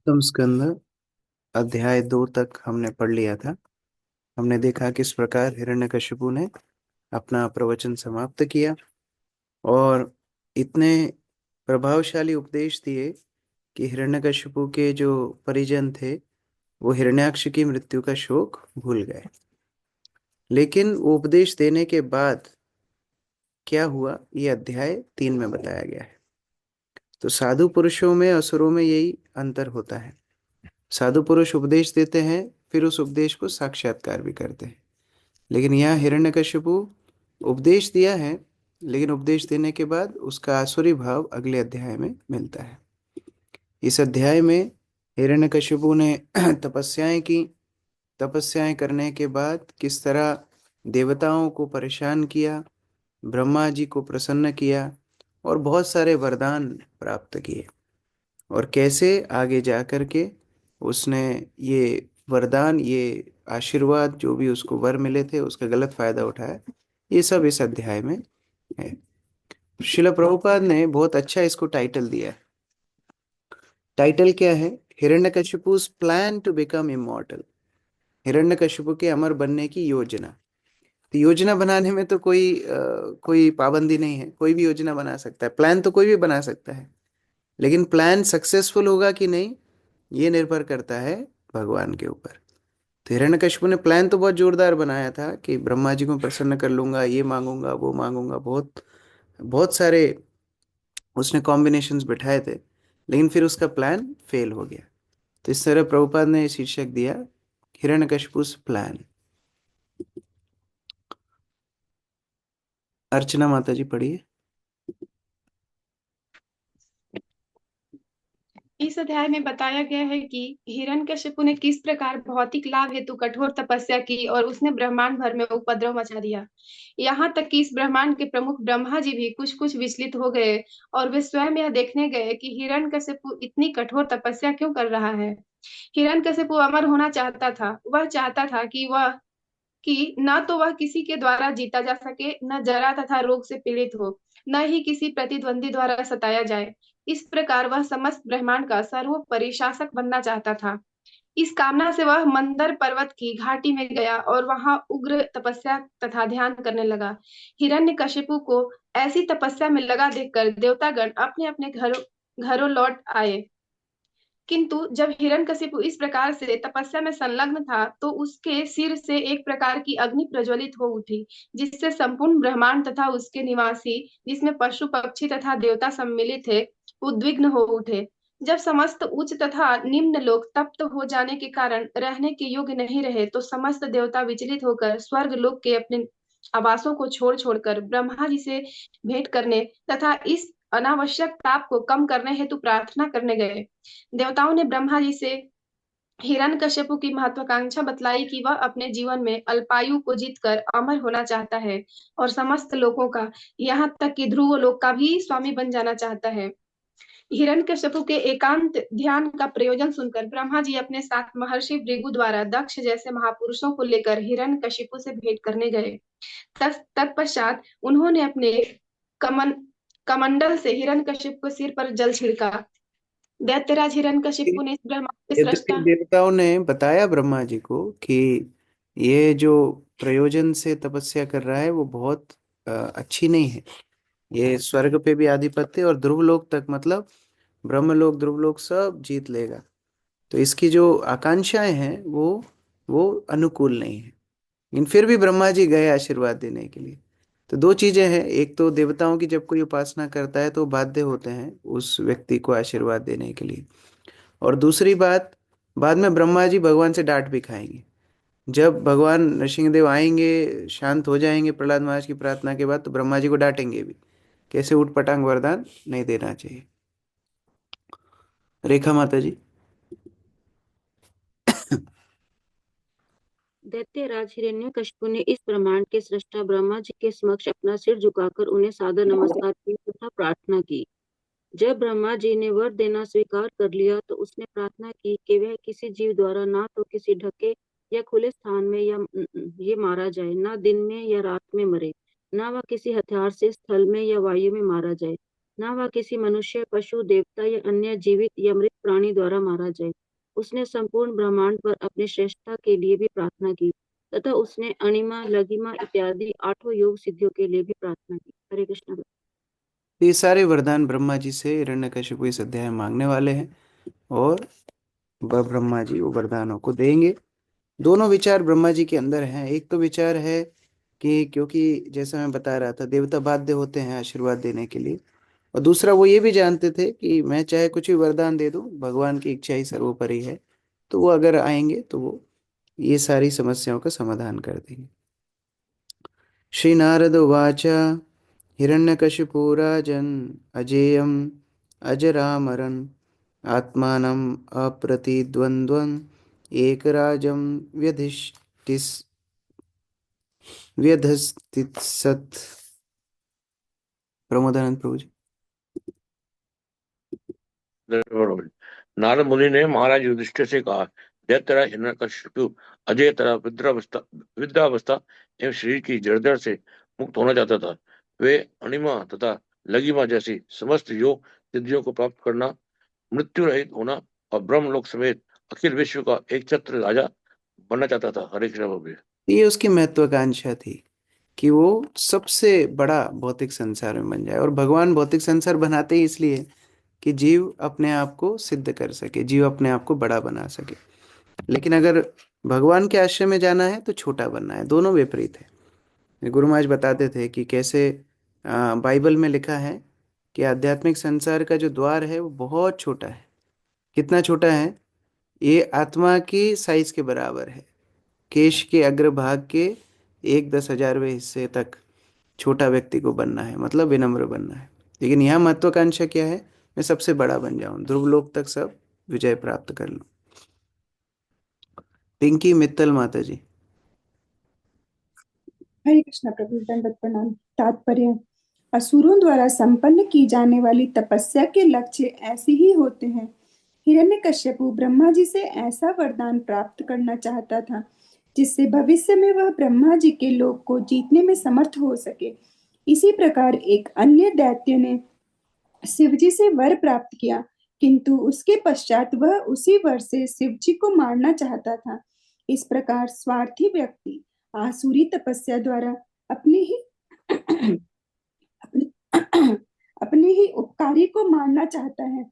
सप्तम स्कंद अध्याय 2 तक हमने पढ़ लिया था। हमने देखा किस प्रकार हिरण्यकशिपु ने अपना प्रवचन समाप्त किया और इतने प्रभावशाली उपदेश दिए कि हिरण्यकशिपु के जो परिजन थे वो हिरण्याक्ष की मृत्यु का शोक भूल गए। लेकिन वो उपदेश देने के बाद क्या हुआ, ये अध्याय 3 में बताया गया है। तो साधु पुरुषों में असुरों में यही अंतर होता है। साधु पुरुष उपदेश देते हैं, फिर उस उपदेश को साक्षात्कार भी करते हैं। लेकिन यहाँ हिरण्यकशिपु उपदेश दिया है, लेकिन उपदेश देने के बाद उसका आसुरी भाव अगले अध्याय में मिलता है। इस अध्याय में हिरण्यकशिपु ने तपस्याएं की। तपस्याएं करने के बाद किस तरह देवताओं को परेशान किया, ब्रह्मा जी को प्रसन्न किया और बहुत सारे वरदान प्राप्त किए, और कैसे आगे जा कर के उसने ये वरदान, ये आशीर्वाद जो भी उसको वर मिले थे, उसका गलत फायदा उठाया। ये सब इस अध्याय में है। शिला प्रभुपाद ने बहुत अच्छा इसको टाइटल दिया है। टाइटल क्या है? Hiranyakashipu's plan to become immortal. Hiranyakashipu के अमर बनने की योजना। तो योजना बनाने में तो कोई पाबंदी नहीं है, कोई भी योजना बना सकता है, प्लान तो कोई भी बना सकता है। लेकिन प्लान सक्सेसफुल होगा कि नहीं, ये निर्भर करता है भगवान के ऊपर। तो हिरण्यकशिपु ने प्लान तो बहुत जोरदार बनाया था कि ब्रह्मा जी को प्रसन्न कर लूंगा, ये मांगूंगा वो मांगूंगा, बहुत बहुत सारे उसने कॉम्बिनेशंस बिठाए थे। लेकिन फिर उसका प्लान फेल हो गया। तो इस तरह प्रभुपाद ने शीर्षक दिया, हिरण्यकशिपु's प्लान। अर्चना माता जी पढ़िए। इस अध्याय में बताया गया है कि हिरण्यकशिपु ने किस प्रकार भौतिक लाभ हेतु कठोर तपस्या की और उसने ब्रह्मांड भर में उपद्रव मचा दिया। यहाँ तक कि इस ब्रह्मांड के प्रमुख ब्रह्मा जी भी कुछ कुछ विचलित हो गए और वे स्वयं यह देखने गए कि हिरण्यकशिपु इतनी कठोर तपस्या क्यों कर रहा है। हिरण्यकशिपु अमर होना चाहता था। वह चाहता था कि न तो वह किसी के द्वारा जीता जा सके, न जरा तथा रोग से पीड़ित हो, न ही किसी प्रतिद्वंदी द्वारा सताया जाए। इस प्रकार वह समस्त ब्रह्मांड का सर्वोपरि शासक बनना चाहता था। इस कामना से वह मंदर पर्वत की घाटी में गया और वहां उग्र तपस्या तथा ध्यान करने लगा। हिरण्यकशिपु को ऐसी तपस्या में लगा देखकर देवतागण अपने अपने घरों घरों लौट आए। किंतु जब हिरण्यकशिपु इस प्रकार से तपस्या में संलग्न था, तो उसके सिर से एक प्रकार की अग्नि प्रज्वलित हो उठी, जिससे संपूर्ण ब्रह्मांड तथा उसके निवासी, जिसमें पशु पक्षी तथा देवता सम्मिलित थे, उद्विग्न हो उठे। जब समस्त उच्च तथा निम्न लोक तप्त हो जाने के कारण रहने के योग्य नहीं रहे, तो समस्त देवता विचलित होकर स्वर्ग लोक के अपने आवासों को छोड़ छोड़कर ब्रह्मा जी से भेंट करने तथा इस अनावश्यक ताप को कम करने हेतु प्रार्थना करने गए। देवताओं ने ब्रह्मा जी से हिरण्यकशिपु की महत्वाकांक्षा बतलाई कि वह अपने जीवन में अल्पायु को जीतकर अमर होना चाहता है और समस्त लोगों का, यहाँ तक कि ध्रुव लोक का भी स्वामी बन जाना चाहता है। हिरण्यकशिपु के एकांत ध्यान का प्रयोजन सुनकर ब्रह्मा जी अपने साथ महर्षि भृगु द्वारा दक्ष जैसे महापुरुषों को लेकर हिरण्यकशिपु से भेंट करने गए। तत्पश्चात उन्होंने अपने कमन कमंडल से हिरण्यकशिपु के सिर पर जल छिड़का। दैत्यराज हिरण्यकशिपु ने इस ब्रह्मांड के यद्यपि सृष्टा। देवताओं ने बताया ब्रह्मा जी को कि ये जो प्रयोजन से तपस्या कर रहा है वो बहुत अच्छी नहीं है। ये स्वर्ग पे भी आधिपत्य और ध्रुवलोक तक, मतलब ब्रह्मलोक ध्रुवलोक सब जीत लेगा। तो इसकी जो आकांक्षाएं हैं वो अनुकूल नहीं है। लेकिन फिर भी ब्रह्मा जी गए आशीर्वाद देने के लिए। तो दो चीजें हैं, एक तो देवताओं की जब कोई उपासना करता है तो बाध्य होते हैं उस व्यक्ति को आशीर्वाद देने के लिए। और दूसरी बात, बाद में ब्रह्मा जी भगवान से डांट भी खाएंगे। जब भगवान नरसिंहदेव आएंगे, शांत हो जाएंगे प्रहलाद महाराज की प्रार्थना के बाद, तो ब्रह्मा जी को डांटेंगे भी, कैसे उठ पटांग वरदान नहीं देना चाहिए। रेखा माता जी। दैत्यराज हिरण्यकशिपु ने इस ब्रह्मांड के सृष्टा ब्रह्मा जी के समक्ष अपना सिर झुकाकर उन्हें सादर नमस्कार किया तथा प्रार्थना की। जब ब्रह्मा जी ने वर देना स्वीकार कर लिया, तो उसने प्रार्थना की कि वह किसी जीव द्वारा ना तो किसी ढके या खुले स्थान में या ये मारा जाए, ना दिन में या रात में मरे, ना वह किसी हथियार से स्थल में या वायु में मारा जाए, न वह किसी मनुष्य, पशु, देवता या अन्य जीवित या मृत प्राणी द्वारा मारा जाए। उसने संपूर्ण ब्रह्मांड पर अपनी श्रेष्ठता के लिए भी प्रार्थना की तथा उसने अणिमा, लघिमा इत्यादि 8 योग सिद्धियों के लिए भी प्रार्थना की। हरे कृष्ण। ये सारे वरदान ब्रह्मा जी से हिरण्यकशिपु इस अध्याय में मांगने वाले हैं और वह ब्रह्मा जी वो वरदानों को देंगे। दोनों विचार ब्रह्मा जी के अंदर हैं। एक तो विचार है कि क्योंकि जैसा मैं बता रहा था देवता बाध्य होते हैं आशीर्वाद देने के लिए, और दूसरा वो ये भी जानते थे कि मैं चाहे कुछ भी वरदान दे दूं, भगवान की इच्छा ही सर्वोपरि है। तो वो अगर आएंगे तो वो ये सारी समस्याओं का समाधान कर देंगे। श्री नारद उवाच हिरण्यकशिपुराजन् अजेयम् अजरामरन् आत्मानम् अप्रतिद्वन्द्वन् एकराजं व्यधस्तिसत्। प्रमोदानंद प्रभु जी। नारद मुनि ने महाराज युधिष्ठिर से कहा, दैत्यराज हिरण्यकशिपु अजय तरह वृद्धावस्था एवं शरीर की जर्जर से मुक्त होना चाहता था। वे अणिमा तथा लघिमा जैसी समस्त योग सिद्धियों को प्राप्त करना, मृत्यु रहित होना और ब्रह्मलोक समेत अखिल विश्व का एक छत्र राजा बनना चाहता था। हरे कृष्ण प्रभु। ये उसकी महत्वाकांक्षा थी कि वो सबसे बड़ा भौतिक संसार में बन जाए, और भगवान भौतिक संसार बनाते ही इसलिए कि जीव अपने आप को सिद्ध कर सके, जीव अपने आप को बड़ा बना सके। लेकिन अगर भगवान के आश्रय में जाना है तो छोटा बनना है। दोनों विपरीत है। गुरु महाराज बताते थे कि कैसे बाइबल में लिखा है कि आध्यात्मिक संसार का जो द्वार है वो बहुत छोटा है। कितना छोटा है? ये आत्मा की साइज के बराबर है। केश के अग्रभाग के 1/10,000वें हिस्से तक छोटा व्यक्ति को बनना है, मतलब विनम्र बनना है। लेकिन यहाँ महत्वाकांक्षा क्या है? मैं सबसे बड़ा बन जाऊं, ध्रुवलोक तक सब विजय प्राप्त कर लूं। पिंकी मित्तल माता जी। हरे कृष्णा प्रभु। दंडवत प्रणाम। तात्पर्य: असुरों द्वारा संपन्न की जाने वाली तपस्या के लक्ष्य ऐसे ही होते हैं। हिरण्यकश्यपु ब्रह्मा जी से ऐसा वरदान प्राप्त करना चाहता था जिससे भविष्य में वह ब्रह्मा जी के लोक को जीतने में समर्थ हो सके। इसी प्रकार एक अन्य दैत्य ने शिव जी से वर प्राप्त किया, किंतु उसके पश्चात वह उसी वर से शिव जी को मारना चाहता था। इस प्रकार स्वार्थी व्यक्ति आसुरी तपस्या द्वारा अपने ही अपने, अपने ही उपकारी को मारना चाहता है,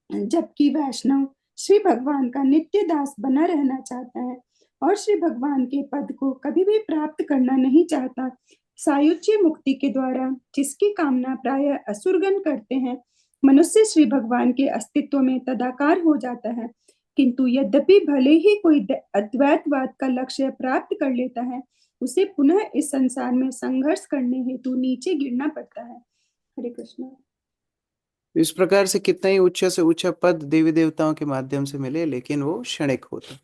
जबकि वैष्णव श्री भगवान का नित्य दास बना रहना चाहता है और श्री भगवान के पद को कभी भी प्राप्त करना नहीं चाहता। सायुज्य मुक्ति के द्वारा जिसकी कामना प्रायः असुरगण करते हैं, मनुष्य श्री भगवान के अस्तित्व में तदाकार हो जाता है। किंतु यद्यपि भले ही कोई अद्वैतवाद का लक्ष्य प्राप्त कर लेता है, उसे पुनः इस संसार में संघर्ष करने हेतु नीचे गिरना पड़ता है। हरे कृष्ण। इस प्रकार से कितना ही ऊंचा से ऊंचा पद देवी देवताओं के माध्यम से मिले, लेकिन वो क्षणिक होता,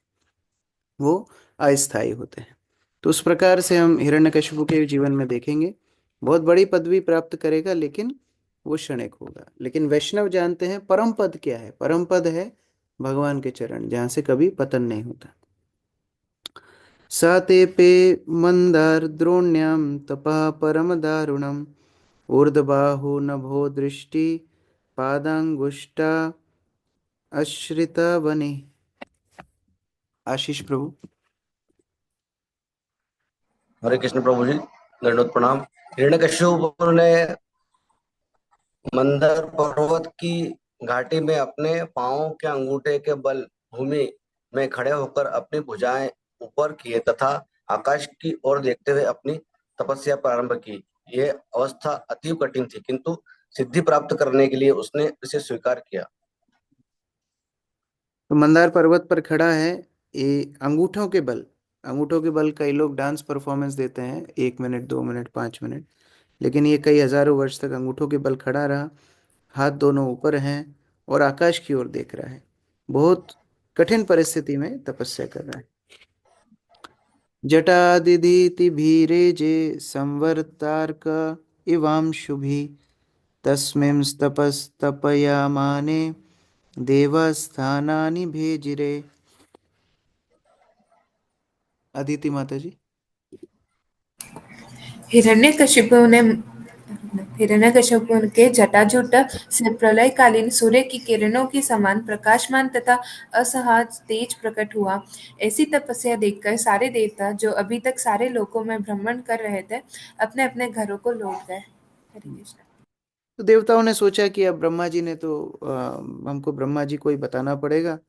वो अस्थायी होते हैं। तो उस प्रकार से हम हिरण्यकशिपु के जीवन में देखेंगे, बहुत बड़ी पदवी प्राप्त करेगा लेकिन वो क्षणिक होगा। लेकिन वैष्णव जानते हैं परम पद क्या है। परम पद है भगवान के चरण, जहां से कभी पतन नहीं होता। सा ते पे मंदार द्रोण्याम तपः परम दारुणम ऊर्ध्वबाहु नभो दृष्टि पादांगुष्ठा आश्रिता बने। आशीष प्रभु। हरे कृष्ण प्रभु जी। दंडवत प्रणाम। हिरण्यकश्यप ने मंदर पर्वत की घाटी में अपने पांवों के अंगूठे के बल भूमि में खड़े होकर अपनी भुजाएं ऊपर किए तथा आकाश की ओर देखते हुए अपनी तपस्या प्रारंभ की। यह अवस्था अति कठिन थी, किंतु सिद्धि प्राप्त करने के लिए उसने इसे स्वीकार किया। तो मंदार पर्वत पर खड़ा है, ये अंगूठों के बल। अंगूठों के बल कई लोग डांस परफॉर्मेंस देते हैं, 1 मिनट, 2 मिनट, 5 मिनट, लेकिन ये कई हजारों वर्ष तक अंगूठों के बल खड़ा रहा। हाथ दोनों ऊपर हैं और आकाश की ओर देख रहा है। बहुत कठिन परिस्थिति में तपस्या कर रहा है। जटादिदीति भीरेजे संवर्तार्क इवांशुभि तस्मिंस्तपस्तपयामाने देवस्थानानि भेजिरे। अदिति माता जी। हिरण्यकशिपु ने हिरण्यकश्यप के जटाजूट से प्रलयकालीन सूर्य की किरणों की समान प्रकाशमान तथा असहज तेज प्रकट हुआ। ऐसी तपस्या देखकर सारे देवता जो अभी तक सारे लोकों में भ्रमण कर रहे थे अपने अपने घरों को लौट गए। हरे कृष्ण। तो देवताओं ने सोचा कि अब ब्रह्मा जी ने तो हमको ब्रह्मा जी को ही बताना पड़ेगा,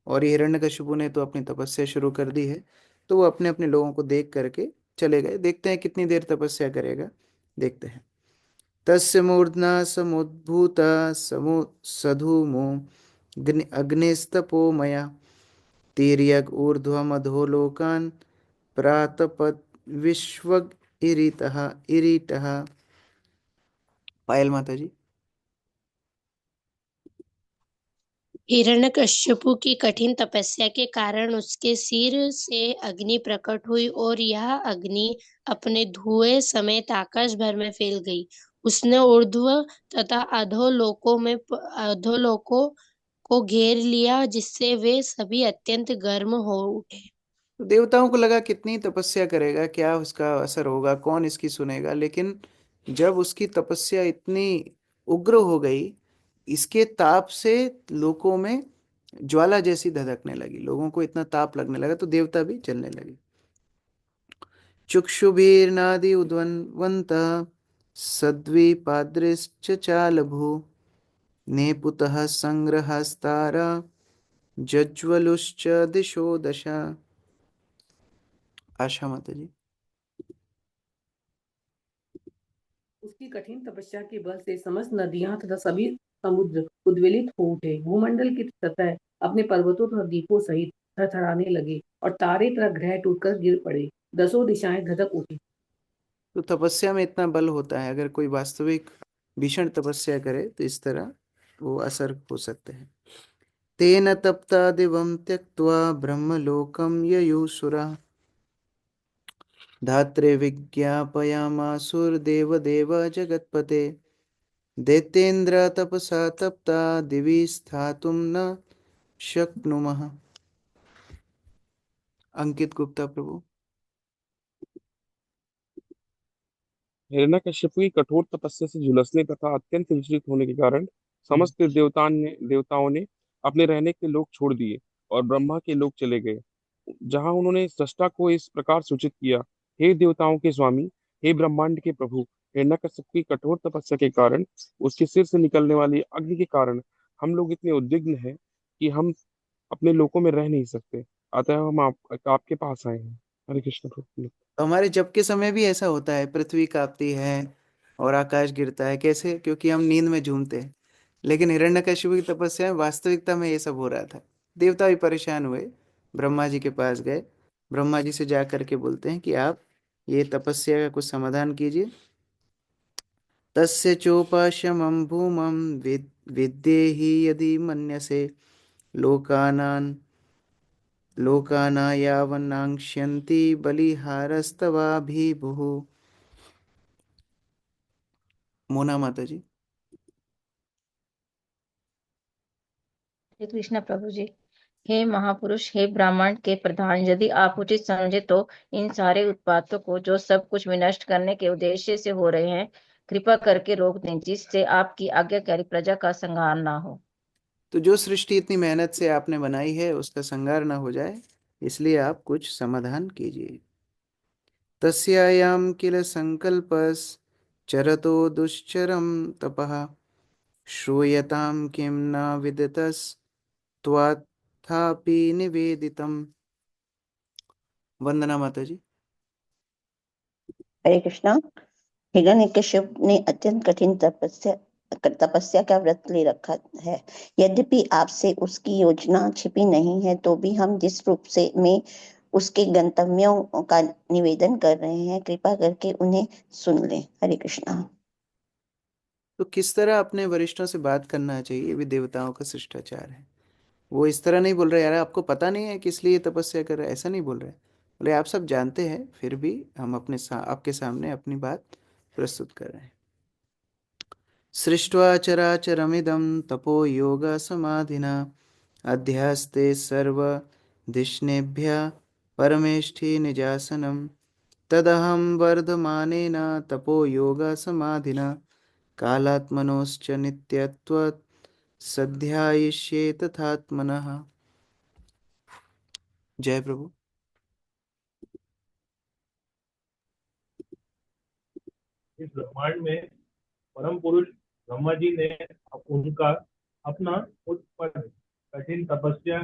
और ये हिरण्यकशिपु ने तो अपनी तपस्या शुरू कर दी है। तो वो अपने अपने लोगों को देख करके चले गए। देखते हैं कितनी देर तपस्या करेगा, देखते हैं। तस्य मूर्ध्ना समुद्भूता समु सधूमो अग्निस्तपोमया तिर्यक ऊर्ध्वमधो लोकान् प्रातपद विश्व इरितः इरिटः। पायल माता जी। हिरण्यकश्यपु की कठिन तपस्या के कारण उसके सिर से अग्नि प्रकट हुई और यह अग्नि अपने धुएं समेत आकाश भर में फैल गई। उसने ऊर्ध्व तथा अधोलोकों को घेर लिया, जिससे वे सभी अत्यंत गर्म हो उठे। तो देवताओं को लगा कितनी तपस्या करेगा, क्या उसका असर होगा, कौन इसकी सुनेगा। लेकिन जब उसकी तपस्या इतनी उग्र हो गई, इसके ताप से लोगों में ज्वाला जैसी धधकने लगी, लोगों को इतना ताप लगने लगा, तो देवता भी जलने लगे। चुक्षुभिर्नादि उद्वन्वन्त सद्विपाद्रिश्च चालभु नेपुतः संग्रहस्तारा जज्वलुश्च दिशो दशा। आशा माता जी। उसकी कठिन तपस्या के बल से समस्त नदियां तथा सभी समुद्र उद्वेलित हो उठे। भूमंडल की सतह अपने पर्वतों तथा द्वीपों सहित थरथराने लगे और तारे तरह ग्रह टूटकर गिर पड़े। दसों दिशाएं धधक उठी। तो तपस्या में इतना बल होता है, अगर कोई वास्तविक भीषण तपस्या करे तो इस तरह वो असर हो सकते हैं। तेन तप्ता दिवं त्यक्त्वा ब्रह्मलोकं ययुसुरा धात्रे विज्ञापयामासुर्देवदेव जगत्पते दैत्येन्द्र तपसा तप्ता दिवि स्थातुं न शक्नुमः। अंकित गुप्ता प्रभु। हिरण्यकश्यप की कठोर तपस्या से झुलसने तथा अत्यंत विचलित होने के कारण समस्त देवताओं ने अपने रहने के लोक छोड़ दिए और ब्रह्मा के लोक चले गए, जहां उन्होंने सृष्टा को इस प्रकार सूचित किया। हे देवताओं के स्वामी, हे ब्रह्मांड के प्रभु, हिरण्यकश्यप की कठोर तपस्या के कारण, उसके सिर से निकलने वाली अग्नि के कारण हम लोग इतने उद्विग्न हैं कि हम अपने लोकों में रह नहीं सकते। अतः हम आपके पास आए हैं। हरे कृष्ण प्रभु। हमारे जब के समय भी ऐसा होता है, पृथ्वी कांपती है और आकाश गिरता है। कैसे? क्योंकि हम नींद में झूमते हैं। लेकिन हिरण्यकशिपु की तपस्या में वास्तविकता में ये सब हो रहा था। देवता भी परेशान हुए, ब्रह्मा जी के पास गए। ब्रह्मा जी से जा करके बोलते हैं कि आप ये तपस्या का कुछ समाधान कीजिए। तस्य चोपाश्यमं भूमं विद्येहि यदि मन्यसे लोकानां यावन्नाक्ष्यन्ति बलिहारस्तवाभिभुः। मोना माता जी। श्री कृष्ण प्रभु जी। हे महापुरुष, हे ब्राह्मण के प्रधान, यदि आप उचित समझे तो इन सारे उत्पातों को, जो सब कुछ विनष्ट करने के उद्देश्य से हो रहे हैं, कृपा करके रोक दें, जिससे आपकी आज्ञाकारी प्रजा का संहार ना हो। तो जो सृष्टि इतनी मेहनत से आपने बनाई है उसका संहार ना हो जाए, इसलिए आप कुछ समाधान कीजिए। तस्यायां किल संकल्पस चरतो दुश्चरम तपः श्रूयताम किम न विदितस त्वाथापि निवेदितम। वंदना माता जी। हरे कृष्णा। हिरण्यकश्यप ने अत्यंत कठिन तपस्या का व्रत ले रखा है। यद्यपि आपसे उसकी योजना छिपी नहीं है, तो भी हम जिस रूप से में उसके गंतव्यों का निवेदन कर रहे हैं, कृपा करके उन्हें सुन लें। हरे कृष्णा। तो किस तरह अपने वरिष्ठों से बात करना चाहिए, ये भी देवताओं का शिष्टाचार है। वो इस तरह नहीं बोल रहे यार आपको पता नहीं है किस लिए तपस्या कर रहे हैं, ऐसा नहीं बोल रहे। बोले आप सब जानते हैं, फिर भी हम आपके सामने अपनी बात प्रस्तुत कर रहे हैं। सृष्ट्वा चराचरमिदं तपो योग समाधिना अध्यास्ते सर्वधिष्णेभ्यः परमेष्ठि निजासनं तदहं वर्धमानेन तपो योग समाधिना कालात्मनोश्च नित्यत्वात् सध्यायिष्ये तथात्मनः। जय प्रभु। इस ब्रह्मांड में परम पुरुष ब्रह्मा जी ने उनका अपना उत्पन्न कठिन तपस्या,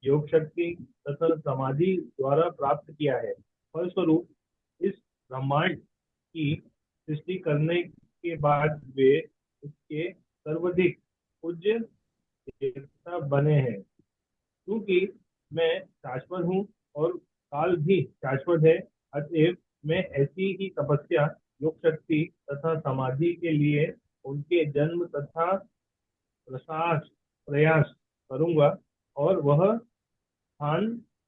योग शक्ति तथा समाधि द्वारा प्राप्त किया है। फलस्वरूप इस ब्रह्मांड की सृष्टि करने के बाद वे उसके सर्वाधिक पूज्य देवता बने हैं। क्योंकि मैं शाश्वत हूँ और काल भी शाश्वत है, अतएव मैं ऐसी ही तपस्या, योग शक्ति तथा समाधि के लिए उनके जन्म तथा प्रयास करूंगा और वह स्थान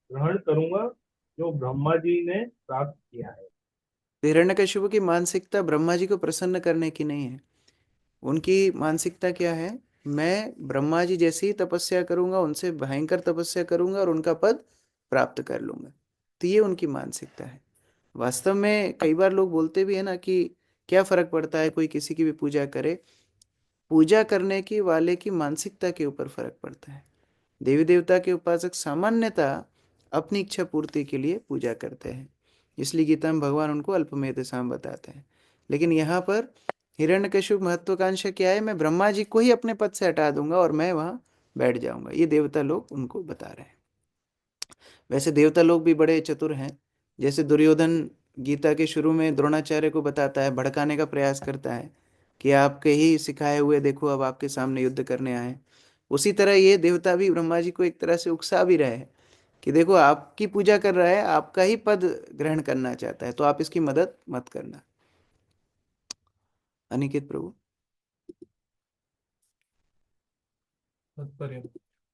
ग्रहण करूंगा जो ब्रह्मा जी ने प्राप्त किया है। हिरण्यकशिपु की मानसिकता ब्रह्मा जी को प्रसन्न करने की नहीं है। उनकी मानसिकता क्या है? मैं ब्रह्मा जी जैसी ही तपस्या करूंगा, उनसे भयंकर तपस्या करूंगा और उनका पद प्राप्त कर लूंगा। तो ये उनकी मानसिकता है। वास्तव में कई बार लोग बोलते भी है ना कि क्या फर्क पड़ता है कोई किसी की भी पूजा करे। पूजा करने की वाले की मानसिकता के ऊपर फर्क पड़ता है। देवी देवता के उपासक सामान्यता अपनी इच्छा पूर्ति के लिए पूजा करते हैं, इसलिए गीता में भगवान उनको अल्पमेधसाम बताते हैं। लेकिन यहाँ पर हिरण्यकशिप महत्वाकांक्षा क्या है? मैं ब्रह्मा जी को ही अपने पद से हटा दूंगा और मैं वहां बैठ जाऊंगा। ये देवता लोग उनको बता रहे हैं। वैसे देवता लोग भी बड़े चतुर हैं। जैसे दुर्योधन गीता के शुरू में द्रोणाचार्य को बताता है, भड़काने का प्रयास करता है कि आपके ही सिखाए हुए देखो अब आपके सामने युद्ध करने आए। उसी तरह ये देवता भी ब्रह्मा जी को एक तरह से उकसा भी रहे हैं कि देखो आपकी पूजा कर रहा है, आपका ही पद ग्रहण करना चाहता है, तो आप इसकी मदद मत करना। अनिकेत प्रभु। तात्पर्य।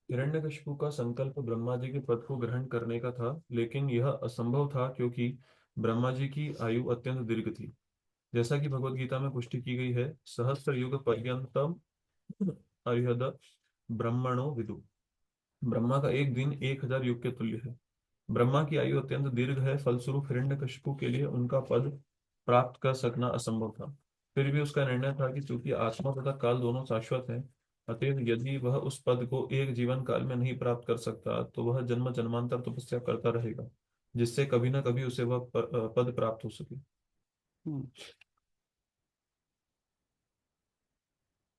हिरण्यकशिपु का संकल्प ब्रह्मा जी के पद को ग्रहण करने का था, लेकिन यह असंभव था क्योंकि ब्रह्मा जी की आयु अत्यंत दीर्घ थी। जैसा कि भगवत गीता में पुष्टि की गई है, सहस्त्र युग पर्यंतम अरिहद ब्रह्मणो विदु। ब्रह्मा का एक दिन 1000 युग के तुल्य है। ब्रह्मा की आयु अत्यंत दीर्घ है, फलस्वरूप हिरण्यकशिपु के लिए उनका पद प्राप्त कर सकना असंभव था। फिर भी उसका निर्णय था कि चूंकि आत्मा तथा काल दोनों शाश्वत हैं, अतएव यदि वह उस पद को एक जीवन काल में नहीं प्राप्त कर सकता तो वह जन्म जन्मांतर तपस्या करता रहेगा, जिससे कभी न कभी उसे वह पद प्राप्त हो सके।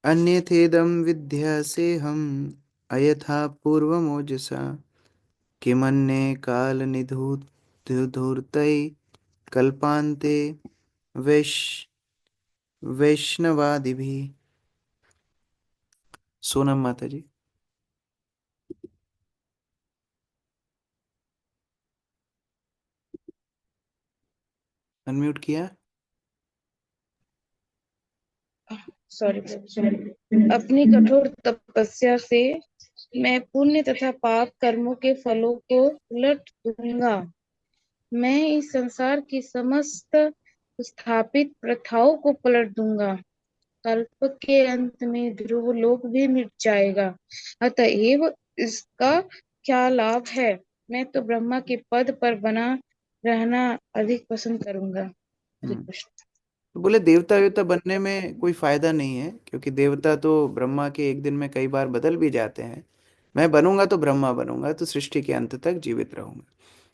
अन्यथेदं विद्यासेहम् अयथा पूर्वमोजसा किमन्ये कालनिधूर्तै कल्पान्ते वैष्णवादिभिः। सोनम माता जी। अनम्यूट किया। सॉरी। अपनी कठोर तपस्या से मैं पुण्य तथा पाप कर्मों के फलों को उलट दूंगा। मैं इस संसार की समस्त स्थापित प्रथाओं को पलट दूंगा। कल्प के अंत में ध्रुव लोक भी मिट जाएगा, अतएव इसका क्या लाभ है? मैं तो ब्रह्मा के पद पर बना रहना अधिक पसंद करूंगा। हरे कृष्ण। तो बोले देवता वेवता बनने में कोई फायदा नहीं है, क्योंकि देवता तो ब्रह्मा के एक दिन में कई बार बदल भी जाते हैं। मैं बनूंगा तो ब्रह्मा बनूंगा, तो सृष्टि के अंत तक जीवित रहूंगा।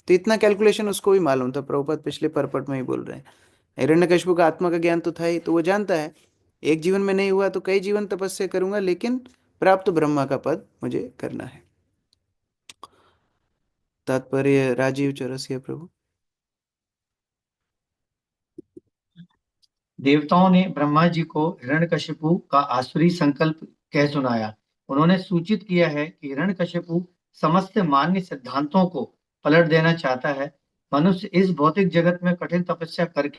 तो इतना कैलकुलेशन उसको भी मालूम था। प्रभुपाद पिछले परपट में ही बोल रहे हैं। हिरण्यकशिपु का आत्मा का ज्ञान तो था ही, तो वो जानता है एक जीवन में नहीं हुआ तो कई जीवन तपस्या करूंगा, लेकिन प्राप्त ब्रह्मा का पद मुझे करना है। तात्पर्य राजीव चौरसिया प्रभु। देवताओं ने ब्रह्मा जी को हिरण्यकशिपु का आसुरी संकल्प कह सुनाया। उन्होंने सूचित किया है कि हिरण्यकशिपु समस्त मान्य सिद्धांतों को पलट देना चाहता है। मनुष्य इस भौतिक जगत में कठिन तपस्या करके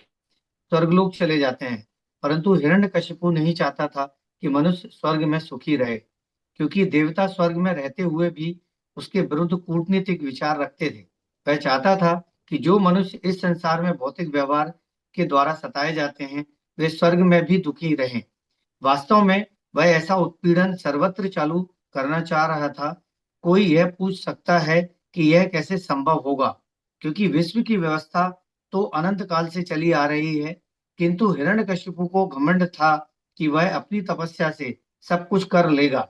स्वर्गलोक चले जाते हैं, परंतु हिरण्यकशिपु नहीं चाहता था कि मनुष्य स्वर्ग में सुखी रहे, क्योंकि देवता स्वर्ग में रहते हुए भी उसके विरुद्ध कूटनीतिक विचार रखते थे। वह चाहता था कि जो मनुष्य इस संसार में भौतिक व्यवहार के द्वारा सताए जाते हैं, वे स्वर्ग में भी दुखी रहें। वास्तव में वह ऐसा उत्पीड़न सर्वत्र चालू करना चाह रहा था। कोई यह पूछ सकता है कि यह कैसे संभव होगा, क्योंकि विश्व की व्यवस्था तो अनंत काल से चली आ रही है, किंतु हिरण्यकशिपु को घमंड था कि वह अपनी तपस्या से सब कुछ कर लेगा।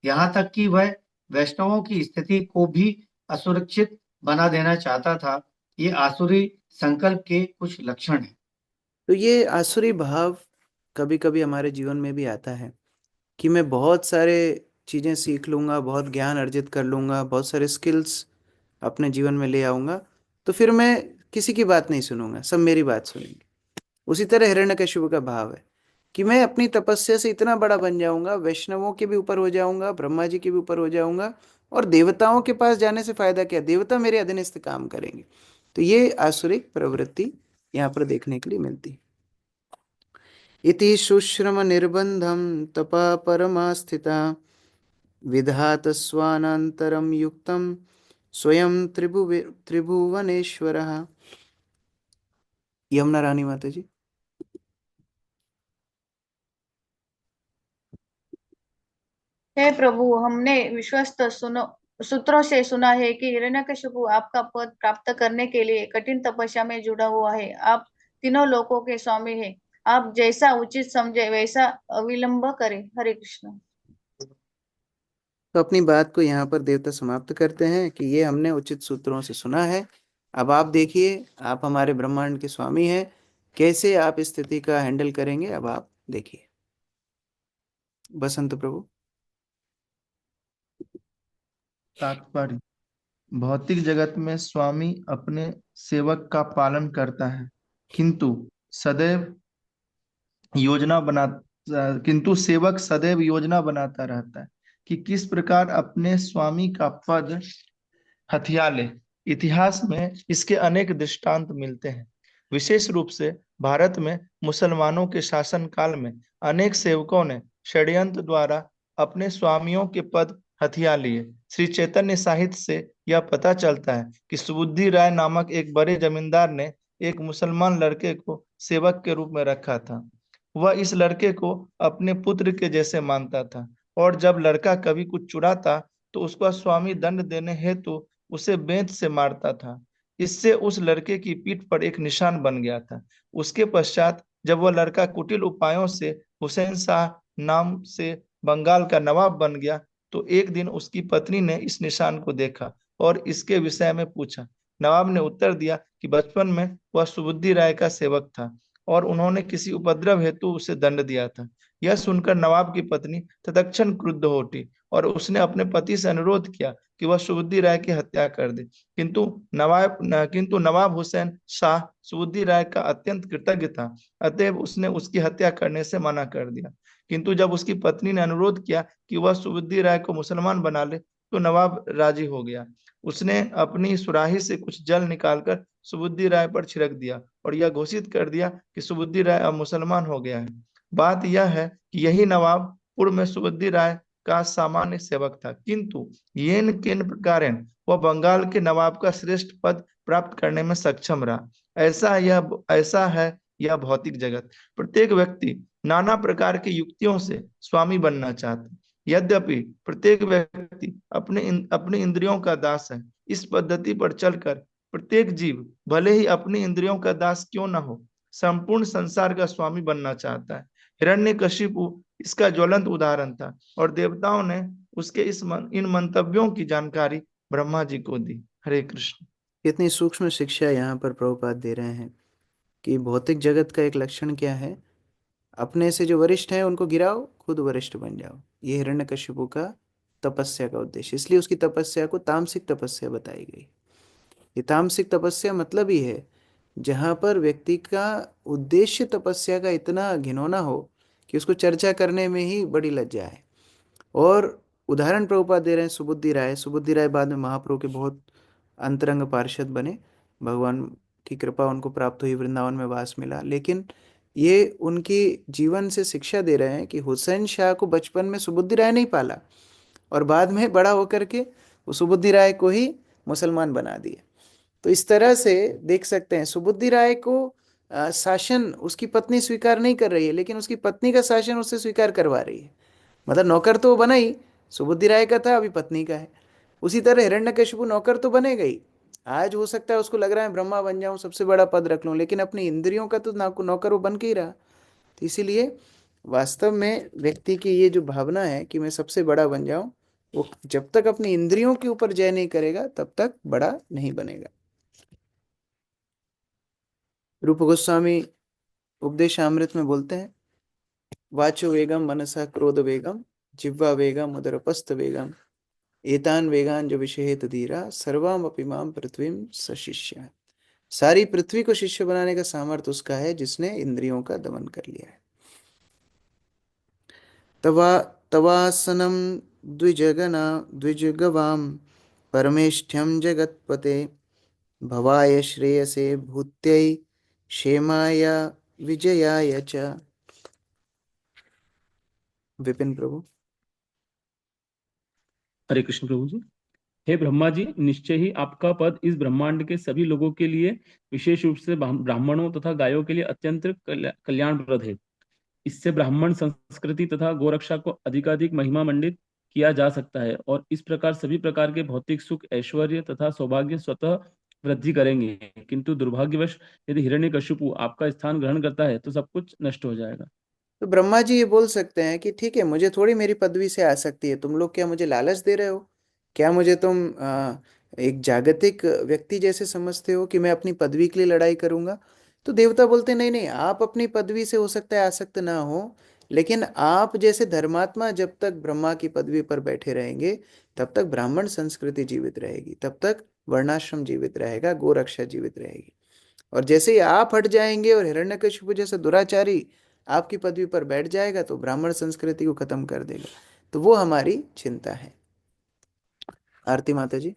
यहाँ तक कि वह वैष्णवों की स्थिति को भी असुरक्षित बना देना चाहता था। ये आसुरी संकल्प के कुछ लक्षण हैं। तो ये आसुरी भाव कभी कभी हमारे जीवन में भी आता है कि मैं बहुत सारे चीज़ें सीख लूँगा, बहुत ज्ञान अर्जित कर लूँगा, बहुत सारे स्किल्स अपने जीवन में ले आऊँगा, तो फिर मैं किसी की बात नहीं सुनूंगा, सब मेरी बात सुनेंगे। उसी तरह हिरण्यकशिपु का भाव है कि मैं अपनी तपस्या से इतना बड़ा बन जाऊंगा, वैष्णवों के भी ऊपर हो जाऊंगा, ब्रह्मा जी के भी ऊपर हो जाऊंगा, और देवताओं के पास जाने से फायदा क्या, देवता मेरे अधीनस्थ काम करेंगे। तो ये आसुरिक प्रवृत्ति यहाँ पर देखने के लिए मिलती है। इति शुश्रम निर्बंधम तपा परमा स्थिता विधात स्वानांतरम युक्तम स्वयं त्रिभुवनेश्वरः। यमुना रानी माता जी। हे प्रभु, हमने विश्वस्त सुनो सूत्रों से सुना है कि हिरण्यकशिपु आपका पद प्राप्त करने के लिए कठिन तपस्या में जुड़ा हुआ है। आप तीनों लोकों के स्वामी हैं। आप जैसा उचित समझे वैसा अविलंब करें। हरे कृष्ण। तो अपनी बात को यहाँ पर देवता समाप्त करते हैं कि ये हमने उचित सूत्रों से सुना है। अब आप देखिए, आप हमारे ब्रह्मांड के स्वामी हैं, कैसे आप इस स्थिति का हैंडल करेंगे, अब आप देखिए। बसंत प्रभु। तात्पर्य: भौतिक जगत में स्वामी अपने सेवक का पालन करता है, किंतु सदैव योजना बना किंतु सेवक सदैव योजना बनाता रहता है कि किस प्रकार अपने स्वामी का पद हथिया ले। इतिहास में इसके अनेक दृष्टांत मिलते हैं। विशेष रूप से भारत में मुसलमानों के शासन काल में अनेक सेवकों ने षड्यंत्र द्वारा अपने स्वामियों के पद हथिया लिए। श्री चैतन्य साहित्य से यह पता चलता है कि सुबुद्धि राय नामक एक बड़े जमींदार ने एक मुसलमान लड़के को सेवक के रूप में रखा था। वह इस लड़के को अपने पुत्र के जैसे मानता था, और जब लड़का कभी कुछ चुराता तो उसका स्वामी दंड देने हेतु उसे बेंत से मारता था। इससे उस लड़के की पीठ पर एक निशान बन गया था। उसके पश्चात जब वह लड़का कुटिल उपायों से हुसैन शाह नाम से बंगाल का नवाब बन गया, तो एक दिन उसकी पत्नी ने इस निशान को देखा और इसके विषय में पूछा। नवाब ने उत्तर दिया कि बचपन में वह सुबुद्धि राय का सेवक था और उन्होंने किसी उपद्रव हेतु उसे दंड दिया था। यह सुनकर नवाब की पत्नी तत्क्षण क्रुद्ध हो उठी और उसने अपने पति से अनुरोध किया कि वह सुबुद्धि राय की हत्या कर दे, किंतु नवाब हुसैन शाह सुबुद्धि राय का अत्यंत कृतज्ञ था, अतएव उसने उसकी हत्या करने से मना कर दिया। किंतु जब उसकी पत्नी ने अनुरोध किया कि वह सुबुद्धि राय को मुसलमान बना ले, तो नवाब राजी हो गया। उसने अपनी सुराही से कुछ जल निकालकर सुबुद्धि राय पर छिड़क दिया और यह घोषित कर दिया कि सुबुद्धि राय अब मुसलमान हो गया है। बात यह है कि यही नवाब पूर्व में सुबुद्धि राय का सामान्य सेवक था, किंतु येन केन कारण वह बंगाल के नवाब का श्रेष्ठ पद प्राप्त करने में सक्षम रहा। ऐसा है यह भौतिक जगत। प्रत्येक व्यक्ति नाना प्रकार की युक्तियों से स्वामी बनना चाहता है। यद्यपि प्रत्येक व्यक्ति अपने इंद्रियों का दास है। इस पद्धति पर चलकर प्रत्येक जीव भले ही अपनी इंद्रियों का दास क्यों न हो, संपूर्ण संसार का स्वामी बनना चाहता है। हिरण्यकशिपु इसका ज्वलंत उदाहरण था और देवताओं ने उसके इन मंतव्यों की जानकारी ब्रह्मा जी को दी। हरे कृष्ण। इतनी सूक्ष्म शिक्षा यहाँ पर प्रभुपाद दे रहे हैं कि भौतिक जगत का एक लक्षण क्या है, अपने से जो वरिष्ठ हैं उनको गिराओ, खुद वरिष्ठ बन जाओ। ये हिरण्यकशिपु का तपस्या का उद्देश्य, इसलिए उसकी तपस्या को तामसिक तपस्या बताई गई। ये तामसिक तपस्या मतलब ही है जहाँ पर व्यक्ति का उद्देश्य तपस्या का इतना घिनौना हो कि उसको चर्चा करने में ही बड़ी लज्जा है। और उदाहरण प्रभुपाद दे रहे हैं सुबुद्धि राय। सुबुद्धि राय बाद में महाप्रभु के बहुत अंतरंग पार्षद बने, भगवान की कृपा उनको प्राप्त हुई, वृंदावन में वास मिला। लेकिन ये उनकी जीवन से शिक्षा दे रहे हैं कि हुसैन शाह को बचपन में सुबुद्धि राय नहीं पाला और बाद में बड़ा होकर के वो सुबुद्धि राय को ही मुसलमान बना दिया। तो इस तरह से देख सकते हैं सुबुद्धि राय को शासन उसकी पत्नी स्वीकार नहीं कर रही है, लेकिन उसकी पत्नी का शासन उससे स्वीकार करवा रही है। मतलब नौकर तो बना ही, सुबुद्धि राय का था, अभी पत्नी का है। उसी तरह हिरण्यकशिपु नौकर तो बनेगा ही। आज हो सकता है उसको लग रहा है ब्रह्मा बन जाऊं, सबसे बड़ा पद रख लूं, लेकिन अपनी इंद्रियों का तो नौकर वो बन के ही रहा। तो इसीलिए वास्तव में व्यक्ति की ये जो भावना है कि मैं सबसे बड़ा बन जाऊं, वो जब तक अपनी इंद्रियों के ऊपर जय नहीं करेगा तब तक बड़ा नहीं बनेगा। रूप गोस्वामी उपदेशामृत में बोलते हैं, वाचो वेगम मनसा क्रोध वेगम जिह्वा वेगम उदरपस्थ वेगम एतान वेगान जो विषहेत धीरा सर्वाम अपिमाम पृथ्वीम सशिष्य। सारी पृथ्वी को शिष्य बनाने का सामर्थ्य उसका है जिसने इंद्रियों का दमन कर लिया है। तवा तवासनम द्विजगना द्विजगवाम परमेष्ठ्यम जगत्पते भवाय श्रेयसे भूत्यै क्षेमाय विजयाय च। विपिन प्रभु। हरे कृष्ण प्रभु जी। हे ब्रह्मा जी, निश्चय ही आपका पद इस ब्रह्मांड के सभी लोगों के लिए, विशेष रूप से ब्राह्मणों तथा गायों के लिए अत्यंत कल्याणप्रद है। इससे ब्राह्मण संस्कृति तथा गोरक्षा को अधिकाधिक महिमा मंडित किया जा सकता है और इस प्रकार सभी प्रकार के भौतिक सुख, ऐश्वर्य तथा सौभाग्य स्वतः वृद्धि करेंगे। किंतु दुर्भाग्यवश यदि हिरण्यकशिपु आपका स्थान ग्रहण करता है तो सब कुछ नष्ट हो जाएगा। तो ब्रह्मा जी ये बोल सकते हैं कि ठीक है, मुझे थोड़ी मेरी पदवी से आसक्ति है, तुम लोग क्या मुझे लालच दे रहे हो? क्या मुझे तुम एक जागतिक व्यक्ति जैसे समझते हो कि मैं अपनी पदवी के लिए लड़ाई करूंगा? तो देवता बोलते नहीं नहीं, आप अपनी पदवी से हो सकता है आसक्त ना हो, लेकिन आप जैसे धर्मात्मा जब तक ब्रह्मा की पदवी पर बैठे रहेंगे तब तक ब्राह्मण संस्कृति जीवित रहेगी, तब तक वर्णाश्रम जीवित रहेगा, गोरक्षा जीवित रहेगी। और जैसे ही आप हट जाएंगे और हिरण्यकशिपु जैसा दुराचारी आपकी पदवी पर बैठ जाएगा तो ब्राह्मण संस्कृति को खत्म कर देगा। तो वो हमारी चिंता है। आरती माता जी।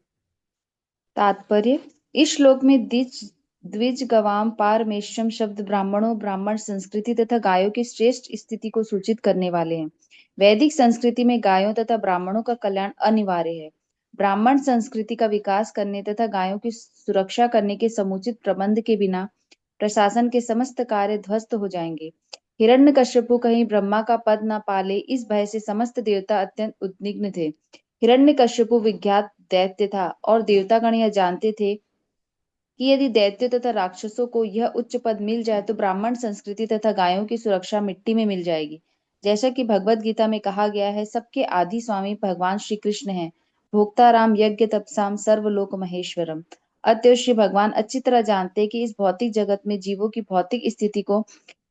तात्पर्य, इस श्लोक में द्विज गवाम पारमेष्ठ्यम शब्द ब्राह्मणों, ब्राह्मण संस्कृति तथा गायों की श्रेष्ठ स्थिति को सूचित करने वाले हैं। वैदिक संस्कृति में गायों तथा ब्राह्मणों का कल्याण अनिवार्य है। ब्राह्मण संस्कृति का विकास करने तथा गायों की सुरक्षा करने के समुचित प्रबंध के बिना प्रशासन के समस्त कार्य ध्वस्त हो जाएंगे। हिरण्यकश्यपु कहीं ब्रह्मा का पद न पाले, इस भय से समस्त देवता अत्यंत उद्विग्न थे। हिरण्यकश्यपु विख्यात दैत्य था और देवतागण यह जानते थे कि यदि दैत्य तथा राक्षसों को यह उच्च पद मिल जाए तो ब्राह्मण संस्कृति तथा गायों की सुरक्षा मिट्टी में मिल जाएगी। जैसा कि भगवत गीता में कहा गया है, सबके आदि स्वामी भगवान श्री कृष्ण हैं, भोक्ताराम यज्ञ तपसाम सर्वलोक महेश्वरम। अतएव श्री भगवान अच्छी तरह जानते हैं कि इस भौतिक जगत में जीवों की भौतिक स्थिति को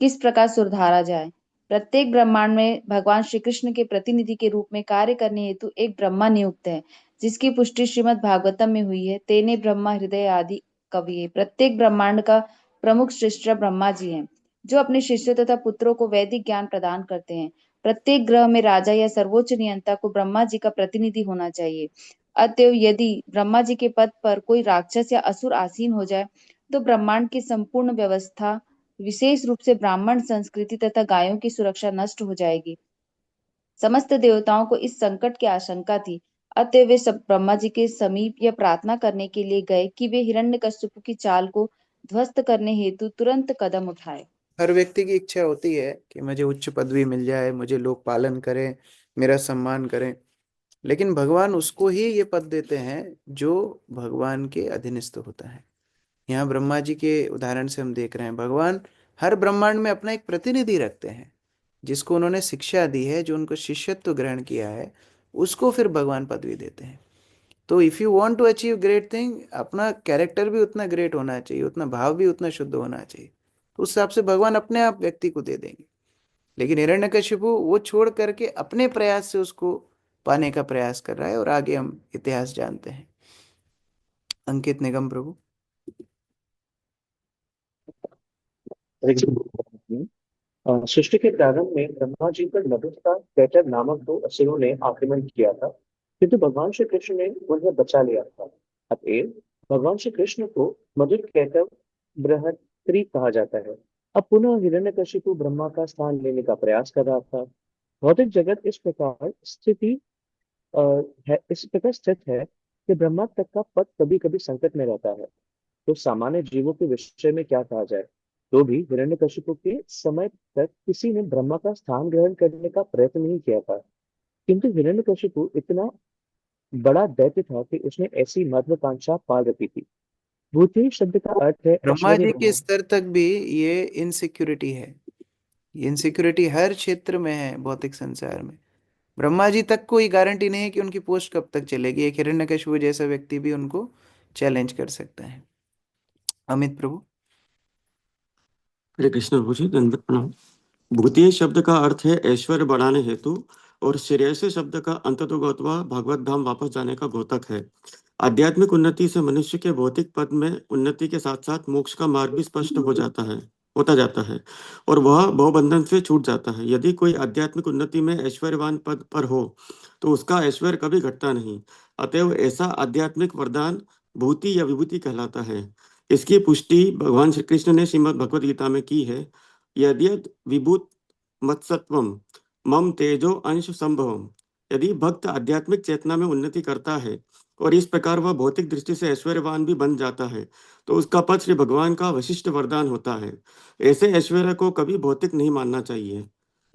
किस प्रकार सुधारा जाए। प्रत्येक ब्रह्मांड में भगवान श्री कृष्ण के प्रतिनिधि के रूप में कार्य करने हेतु एक ब्रह्मा नियुक्त है, जिसकी पुष्टि श्रीमद् भागवतम में हुई है। तेने ब्रह्मा हृदय आदि कवि है। प्रत्येक ब्रह्मांड का प्रमुख सृष्टा ब्रह्मा जी हैं, जो अपने शिष्यों तथा पुत्रों को वैदिक ज्ञान प्रदान करते हैं। प्रत्येक ग्रह में राजा या सर्वोच्च नियंता को ब्रह्मा जी का प्रतिनिधि होना चाहिए। अतएव यदि ब्रह्मा जी के पद पर कोई राक्षस या असुर आसीन हो जाए तो ब्रह्मांड की संपूर्ण व्यवस्था, विशेष रूप से ब्राह्मण संस्कृति तथा गायों की सुरक्षा नष्ट हो जाएगी। समस्त देवताओं को इस संकट की आशंका थी। अतः वे सब ब्रह्मा जी के समीप यह प्रार्थना करने के लिए गए कि वे हिरण्यकश्यप की चाल को ध्वस्त करने हेतु तुरंत कदम उठाए। हर व्यक्ति की इच्छा होती है कि मुझे उच्च पदवी मिल जाए, मुझे लोग पालन करें, मेरा सम्मान करें, लेकिन भगवान उसको ही ये पद देते हैं जो भगवान के अधीनस्थ होता है। यहाँ ब्रह्मा जी के उदाहरण से हम देख रहे हैं, भगवान हर ब्रह्मांड में अपना एक प्रतिनिधि रखते हैं, जिसको उन्होंने शिक्षा दी है, जो उनको शिष्यत्व ग्रहण किया है, उसको फिर भगवान पदवी देते हैं। तो if you want to achieve great thing, अपना कैरेक्टर भी उतना ग्रेट होना चाहिए, उतना भाव भी उतना शुद्ध होना चाहिए, तो उस हिसाब से भगवान अपने आप व्यक्ति को दे देंगे। लेकिन हिरण्यकशिपु वो छोड़ करके अपने प्रयास से उसको पाने का प्रयास कर रहा है, और आगे हम इतिहास जानते हैं। अंकित निगम प्रभु। सृष्टि के प्रारंभ में ब्रह्मा जी पर मधुस्था कैटब नामक दो असुरों ने आक्रमण किया था, किंतु भगवान श्री कृष्ण ने उन्हें बचा लिया था। अतएव भगवान श्री कृष्ण को मधुर कैटब बृहत्तरी कहा जाता है। अब पुनः हिरण्यकशिपु ब्रह्मा का स्थान लेने का प्रयास कर रहा था। भौतिक जगत इस प्रकार स्थित है कि ब्रह्मा तक का पद कभी कभी संकट में रहता है। तो सामान्य जीवों के विषय में क्या कहा जाए, तो भी हिरण्यकशिपु के समय तक किसी ने ब्रह्मा का स्थान ग्रहण करने का प्रयत्न नहीं किया था। किंतु हिरण्यकशिपु इतना बड़ा दैत्य था कि उसने ऐसी महत्वाकांक्षा पाल रखी थी। भूति शब्द का अर्थ है ब्रह्मा ऐश्वर्य। जी के स्तर तक भी ये इनसिक्योरिटी है ये इनसिक्योरिटी हर क्षेत्र में है भौतिक संसार में। ब्रह्मा जी तक कोई गारंटी नहीं है कि उनकी पोस्ट कब तक चलेगी। एक हिरण्यकशिपु जैसा व्यक्ति भी उनको चैलेंज कर सकता है। अमित प्रभु। हरे कृष्ण प्रभु जी, दंडवत प्रणाम। भूतीय शब्द का अर्थ है ऐश्वर्य बढ़ाने हेतु, और श्रेयसी शब्द का अंततोगत्वा भगवत धाम वापस जाने का द्योतक है। आध्यात्मिक उन्नति से मनुष्य के भौतिक पद में उन्नति के साथ साथ मोक्ष का मार्ग भी स्पष्ट होता जाता है और वह भवबंधन से छूट जाता है। यदि कोई आध्यात्मिक उन्नति में ऐश्वर्यवान पद पर हो तो उसका ऐश्वर्य कभी घटता नहीं। अतएव ऐसा आध्यात्मिक वरदान भूति या विभूति कहलाता है। इसकी पुष्टि भगवान श्री कृष्ण ने श्रीमद् भगवद गीता में की है। यद्यद विभूत मत्सत्वम मम तेजो अंश संभवम। यदि भक्त आध्यात्मिक चेतना में उन्नति करता है और इस प्रकार वह भौतिक दृष्टि से ऐश्वर्यवान भी बन जाता है तो उसका पद श्री भगवान का विशिष्ट वरदान होता है। ऐसे ऐश्वर्य को कभी भौतिक नहीं मानना चाहिए।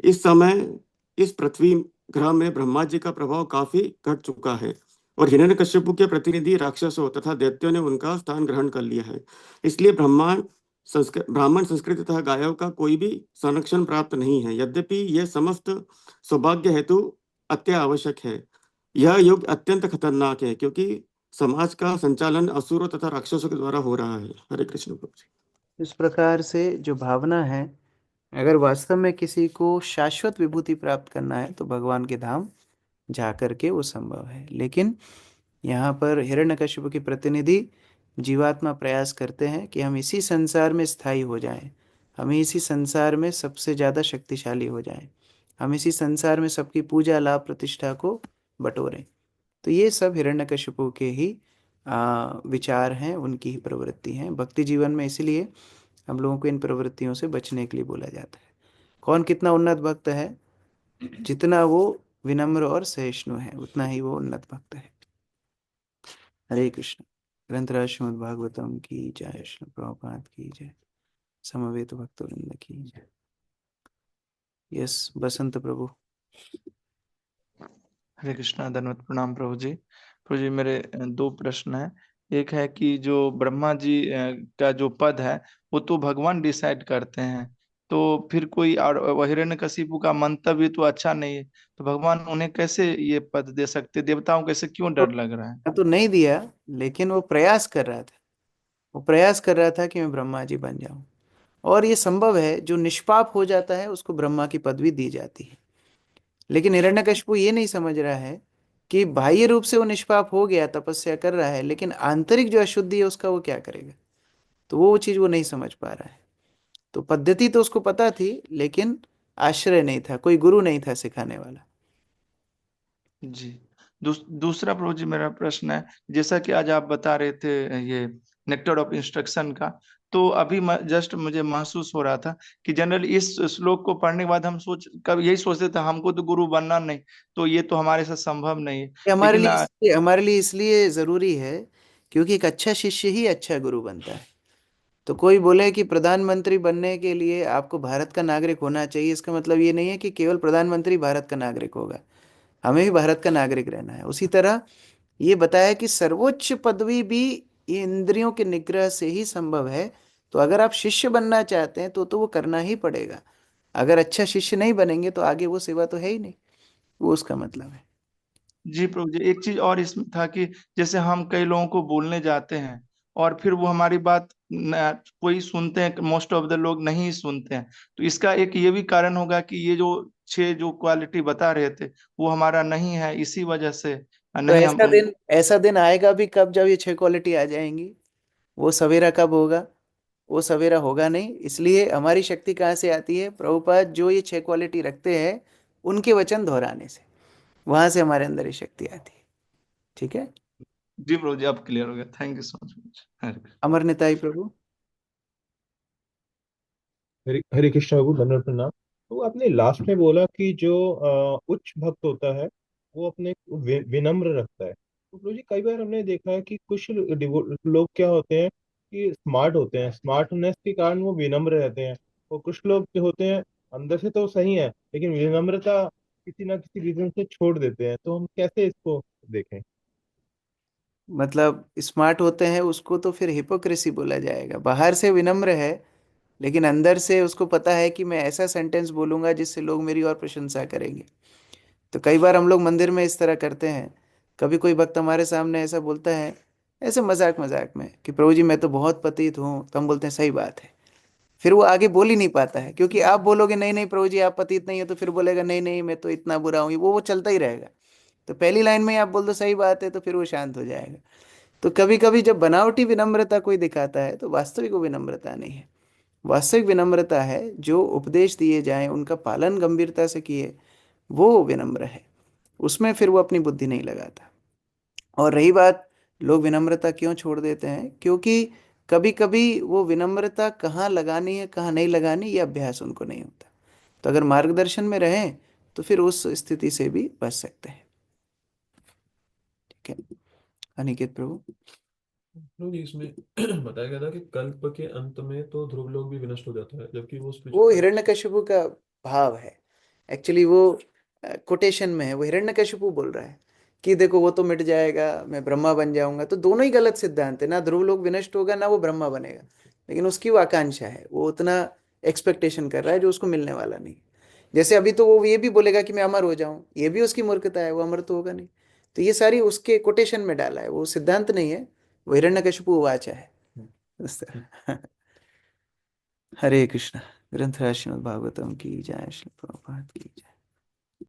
इस समय इस पृथ्वी ग्रह में ब्रह्मा जी का प्रभाव काफी घट चुका है और हिरण्यकश्यपु के प्रतिनिधि राक्षसों तथा दैत्यों ने उनका स्थान ग्रहण कर लिया है। इसलिए ब्राह्मण संस्कृति तथा गायों का कोई भी संरक्षण प्राप्त नहीं है। यद्यपि यह समस्त सौभाग्य हेतु अत्य आवश्यक है। यह युग अत्यंत खतरनाक है क्योंकि समाज का संचालन असुरों तथा राक्षसों के द्वारा हो रहा है। हरे कृष्ण प्रभु जी। इस प्रकार से जो भावना है, अगर वास्तव में किसी को शाश्वत विभूति प्राप्त करना है तो भगवान के धाम जा करके वो संभव है। लेकिन यहाँ पर हिरण्यकशिपु के प्रतिनिधि जीवात्मा प्रयास करते हैं कि हम इसी संसार में स्थायी हो जाएं, हम इसी संसार में सबसे ज़्यादा शक्तिशाली हो जाएं, हम इसी संसार में सबकी पूजा लाभ प्रतिष्ठा को बटोरें। तो ये सब हिरण्यकशिपु के ही विचार हैं, उनकी ही प्रवृत्ति हैं भक्ति जीवन में। इसलिए हम लोगों को इन प्रवृत्तियों से बचने के लिए बोला जाता है। कौन कितना उन्नत भक्त है, जितना वो विनम्र और सहिष्णु है उतना ही वो उन्नत भक्त है। हरे कृष्ण। ग्रंथराज श्रीमद् भागवतम की जय, श्री प्रभुपाद की जय, समवेत भक्तवृंद की जय। यस, बसंत प्रभु। हरे कृष्णा, धन्यवाद, प्रणाम प्रभु जी। प्रभु जी, मेरे दो प्रश्न है। एक है कि जो ब्रह्मा जी का जो पद है वो तो भगवान डिसाइड करते हैं, तो फिर कोई और हिरण्यकशिपु का मंतव्य तो अच्छा नहीं है, तो भगवान उन्हें कैसे ये पद दे सकते? देवताओं कैसे, क्यों डर लग रहा है? तो नहीं दिया, लेकिन वो प्रयास कर रहा था। वो प्रयास कर रहा था कि मैं ब्रह्मा जी बन जाऊं, और ये संभव है। जो निष्पाप हो जाता है उसको ब्रह्मा की पदवी दी जाती है। लेकिन हिरण्यकशिपु ये नहीं समझ रहा है कि बाह्य रूप से वो निष्पाप हो गया, तपस्या कर रहा है, लेकिन आंतरिक जो अशुद्धि है उसका वो क्या करेगा। तो वो चीज वो नहीं समझ पा रहा है। तो पद्धति तो उसको पता थी, लेकिन आश्रय नहीं था, कोई गुरु नहीं था सिखाने वाला। जी। दूसरा प्रभु जी, मेरा प्रश्न है, जैसा कि आज आप बता रहे थे ये नेक्टर ऑफ इंस्ट्रक्शन का, तो अभी जस्ट मुझे महसूस हो रहा था कि जनरल इस श्लोक को पढ़ने के बाद हम कब यही सोचते थे हमको तो गुरु बनना नहीं, तो ये तो हमारे साथ संभव नहीं है। ये लेकिन हमारे लिए इसलिए जरूरी है क्योंकि एक अच्छा शिष्य ही अच्छा गुरु बनता है। तो कोई बोले कि प्रधानमंत्री बनने के लिए आपको भारत का नागरिक होना चाहिए, इसका मतलब ये नहीं है कि केवल प्रधानमंत्री भारत का नागरिक होगा, हमें भी भारत का नागरिक रहना है। उसी तरह ये बताया कि सर्वोच्च पदवी भी ये इंद्रियों के निग्रह से ही संभव है। तो अगर आप शिष्य बनना चाहते हैं तो वो करना ही पड़ेगा। अगर अच्छा शिष्य नहीं बनेंगे तो आगे वो सेवा तो है ही नहीं। वो उसका मतलब है। जी प्रभु जी, एक चीज और इसमें था कि जैसे हम कई लोगों को बोलने जाते हैं और फिर वो हमारी बात कोई सुनते हैं, मोस्ट ऑफ द लोग नहीं सुनते हैं, तो इसका एक ये भी कारण होगा कि ये जो 6 जो क्वालिटी बता रहे थे वो हमारा नहीं है, इसी वजह से तो नहीं हम ऐसा दिन आएगा भी कब, जब ये 6 क्वालिटी आ जाएंगी। वो सवेरा कब होगा? वो सवेरा होगा नहीं। इसलिए हमारी शक्ति कहाँ से आती है? प्रभुपाद जो ये 6 क्वालिटी रखते हैं उनके वचन दोहराने से, वहां से हमारे अंदर ये शक्ति आती है। ठीक है जी प्रभु जी, अब क्लियर हो गया। Thank you so much. Amar Nitai Prabhu. Hare Hare Krishna Prabhu, धन्यवाद प्रणाम। तो आपने लास्ट में बोला कि जो उच्च भक्त होता है वो अपने को विनम्र रखता है। तो प्रभु जी, कई बार हमने देखा है कि कुछ लोग क्या होते हैं कि स्मार्ट होते हैं, स्मार्टनेस के कारण वो विनम्र रहते हैं। और कुछ लोग जो होते हैं अंदर से तो सही है लेकिन विनम्रता किसी ना किसी रीजन से छोड़ देते हैं। तो हम कैसे इसको देखें? मतलब स्मार्ट होते हैं उसको तो फिर हिपोक्रेसी बोला जाएगा। बाहर से विनम्र है लेकिन अंदर से उसको पता है कि मैं ऐसा सेंटेंस बोलूंगा जिससे लोग मेरी और प्रशंसा करेंगे। तो कई बार हम लोग मंदिर में इस तरह करते हैं, कभी कोई भक्त हमारे सामने ऐसा बोलता है, ऐसे मजाक मजाक में, कि प्रभु जी मैं तो बहुत पतित हूँ, तो हम बोलते हैं सही बात है। फिर वो आगे बोल ही नहीं पाता है, क्योंकि आप बोलोगे नहीं नहीं प्रभु जी आप पतित नहीं हो, तो फिर बोलेगा नहीं नहीं मैं तो इतना बुरा हूँ, वो चलता ही रहेगा। तो पहली लाइन में ही आप बोल दो सही बात है, तो फिर वो शांत हो जाएगा। तो कभी कभी जब बनावटी विनम्रता कोई दिखाता है तो वास्तविक वो विनम्रता नहीं है। वास्तविक विनम्रता है जो उपदेश दिए जाएं उनका पालन गंभीरता से किए, वो विनम्र है। उसमें फिर वो अपनी बुद्धि नहीं लगाता। और रही बात लोग विनम्रता क्यों छोड़ देते हैं, क्योंकि कभी कभी वो विनम्रता कहाँ लगानी है कहाँ नहीं लगानी ये अभ्यास उनको नहीं होता। तो अगर मार्गदर्शन में रहें तो फिर उस स्थिति से भी बच सकते हैं। ठीक है, अनिकेत प्रभु। प्रभु जी, इसमें बताया गया था कि कल्प के अंत में तो ध्रुव लोग भी विनष्ट हो जाता है, जबकि वो वो हिरण्यकशिपु का भाव है। एक्चुअली वो कोटेशन में है, वो हिरण्यकशिपु बोल रहा है कि देखो वो तो मिट जाएगा, मैं ब्रह्मा बन जाऊंगा। तो दोनों ही गलत सिद्धांत है, ना ध्रुव लोग विनष्ट होगा ना वो ब्रह्मा बनेगा। लेकिन उसकी वो आकांक्षा है, वो उतना एक्सपेक्टेशन कर रहा है जो उसको मिलने वाला नहीं। जैसे अभी तो वो ये भी बोलेगा कि मैं अमर हो जाऊं, ये भी उसकी मूर्खता है, वो अमर तो होगा नहीं। तो ये सारी उसके कोटेशन में डाला है, वो सिद्धांत नहीं है, वो हिरण्यकशिपु वाचा है उस तरह। हरे कृष्ण। ग्रंथ श्रीमद् भागवतम की जय, श्री प्रभुपाद की जय।